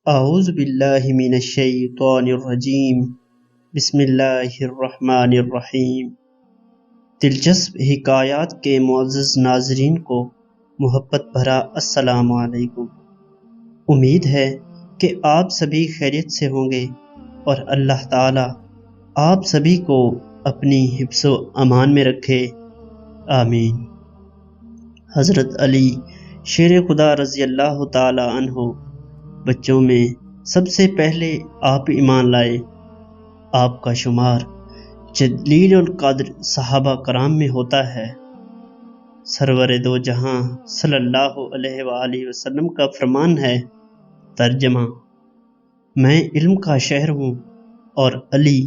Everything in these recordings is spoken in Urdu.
اعوذ باللہ من الشیطان الرجیم بسم اللہ الرحمن الرحیم۔ دلچسپ حکایات کے معزز ناظرین کو محبت بھرا السلام علیکم۔ امید ہے کہ آپ سبھی خیریت سے ہوں گے اور اللہ تعالی آپ سبھی کو اپنی حفظ و امان میں رکھے، آمین۔ حضرت علی شیر خدا رضی اللہ تعالی عنہ بچوں میں سب سے پہلے آپ ایمان لائے۔ آپ کا شمار جلیل القدر صحابہ کرام میں ہوتا ہے۔ سرور دو جہاں صلی اللہ علیہ وآلہ وسلم کا فرمان ہے، ترجمہ: میں علم کا شہر ہوں اور علی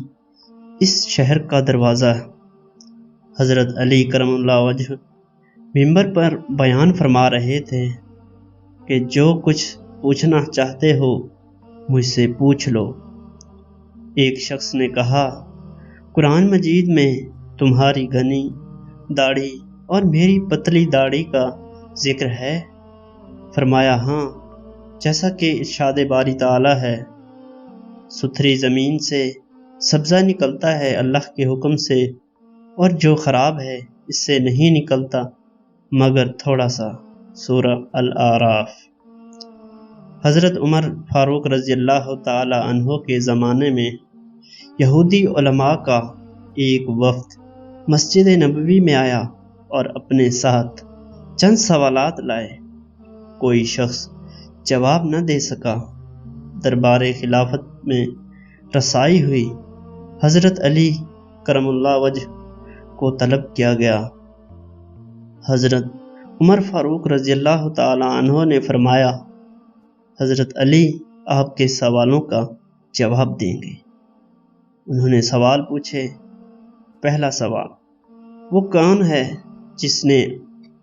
اس شہر کا دروازہ۔ حضرت علی کرم اللہ وجہ منبر پر بیان فرما رہے تھے کہ جو کچھ پوچھنا چاہتے ہو مجھ سے پوچھ لو۔ ایک شخص نے کہا، قرآن مجید میں تمہاری گھنی داڑھی اور میری پتلی داڑھی کا ذکر ہے؟ فرمایا، ہاں، جیسا کہ ارشاد باری تعالی ہے، ستھری زمین سے سبزہ نکلتا ہے اللہ کے حکم سے، اور جو خراب ہے اس سے نہیں نکلتا مگر تھوڑا سا۔ سورہ الاعراف۔ حضرت عمر فاروق رضی اللہ تعالی عنہ کے زمانے میں یہودی علماء کا ایک وفد مسجد نبوی میں آیا اور اپنے ساتھ چند سوالات لائے۔ کوئی شخص جواب نہ دے سکا۔ دربار خلافت میں رسائی ہوئی۔ حضرت علی کرم اللہ وجہ کو طلب کیا گیا۔ حضرت عمر فاروق رضی اللہ تعالی عنہ نے فرمایا، حضرت علی آپ کے سوالوں کا جواب دیں گے۔ انہوں نے سوال پوچھے۔ پہلا سوال، وہ کون ہے جس نے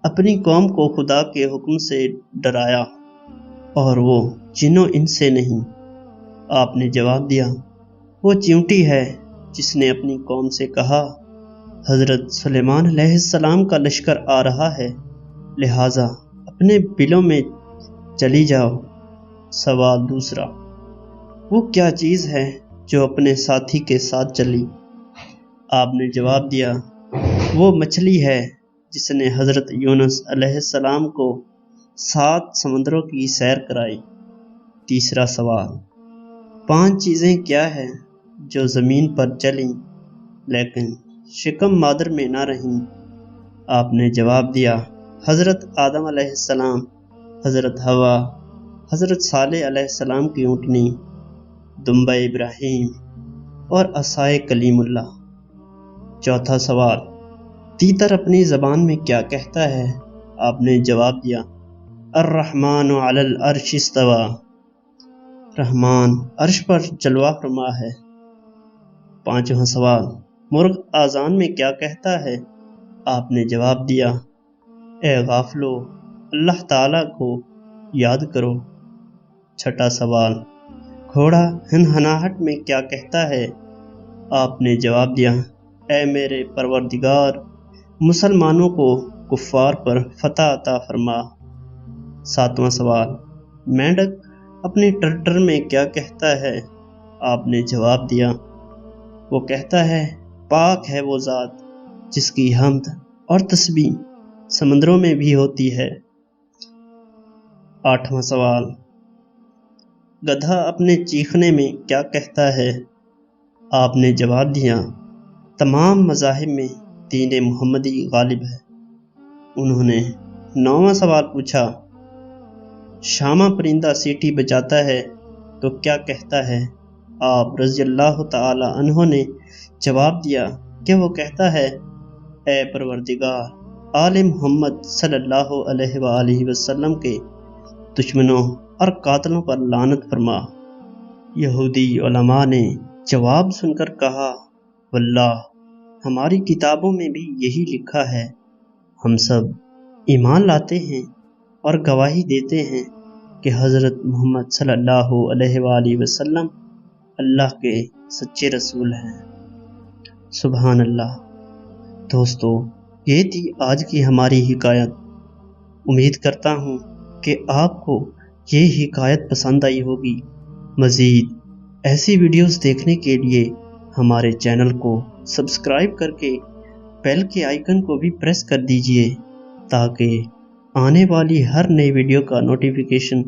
اپنی قوم کو خدا کے حکم سے ڈرایا اور وہ جنوں ان سے نہیں؟ آپ نے جواب دیا، وہ چیونٹی ہے جس نے اپنی قوم سے کہا، حضرت سلیمان علیہ السلام کا لشکر آ رہا ہے، لہٰذا اپنے بلوں میں چلی جاؤ۔ سوال دوسرا، وہ کیا چیز ہے جو اپنے ساتھی کے ساتھ چلی؟ آپ نے جواب دیا، وہ مچھلی ہے جس نے حضرت یونس علیہ السلام کو 7 سمندروں کی سیر کرائی۔ تیسرا سوال، 5 چیزیں کیا ہیں جو زمین پر چلیں لیکن شکم مادر میں نہ رہیں؟ آپ نے جواب دیا، حضرت آدم علیہ السلام، حضرت حوا، حضرت صالح علیہ السلام کی اونٹنی، دمبہ ابراہیم اور عصائے کلیم اللہ۔ چوتھا سوال، تیتر اپنی زبان میں کیا کہتا ہے؟ آپ نے جواب دیا، الرحمن علی العرش استویٰ، رحمان عرش پر جلوہ فرما ہے۔ پانچواں سوال، مرغ آذان میں کیا کہتا ہے؟ آپ نے جواب دیا، اے غافلو، اللہ تعالیٰ کو یاد کرو۔ چھٹا سوال، گھوڑا ہنہناہٹ میں کیا کہتا ہے؟ آپ نے جواب دیا، اے میرے پروردگار، مسلمانوں کو کفار پر فتح عطا فرما۔ ساتواں سوال، مینڈک اپنی ٹرٹر میں کیا کہتا ہے؟ آپ نے جواب دیا، وہ کہتا ہے، پاک ہے وہ ذات جس کی حمد اور تسبیح سمندروں میں بھی ہوتی ہے۔ آٹھواں سوال، گدھا اپنے چیخنے میں کیا کہتا ہے؟ آپ نے جواب دیا، تمام مذاہب میں دین محمدی غالب ہے۔ انہوں نے 9واں سوال پوچھا، شامہ پرندہ سیٹی بجاتا ہے تو کیا کہتا ہے؟ آپ رضی اللہ تعالی عنہ نے جواب دیا کہ وہ کہتا ہے، اے پروردگار، آل محمد صلی اللہ علیہ وآلہ وسلم کے دشمنوں اور قاتلوں پر لعنت فرما۔ یہودی علماء نے جواب سن کر کہا، واللہ ہماری کتابوں میں بھی یہی لکھا ہے۔ ہم سب ایمان لاتے ہیں اور گواہی دیتے ہیں کہ حضرت محمد صلی اللہ علیہ وآلہ وسلم اللہ کے سچے رسول ہیں۔ سبحان اللہ۔ دوستو، یہ تھی آج کی ہماری حکایت۔ امید کرتا ہوں کہ آپ کو یہ حکایت پسند آئی ہوگی۔ مزید ایسی ویڈیوز دیکھنے کے لیے ہمارے چینل کو سبسکرائب کر کے بیل کے آئیکن کو بھی پریس کر دیجئے تاکہ آنے والی ہر نئی ویڈیو کا نوٹیفیکیشن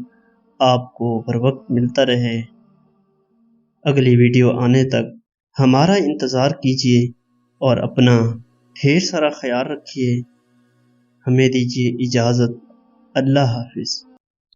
آپ کو بر وقت ملتا رہے۔ اگلی ویڈیو آنے تک ہمارا انتظار کیجئے اور اپنا ڈھیر سارا خیال رکھیے۔ ہمیں دیجیے اجازت۔ اللہ حافظ۔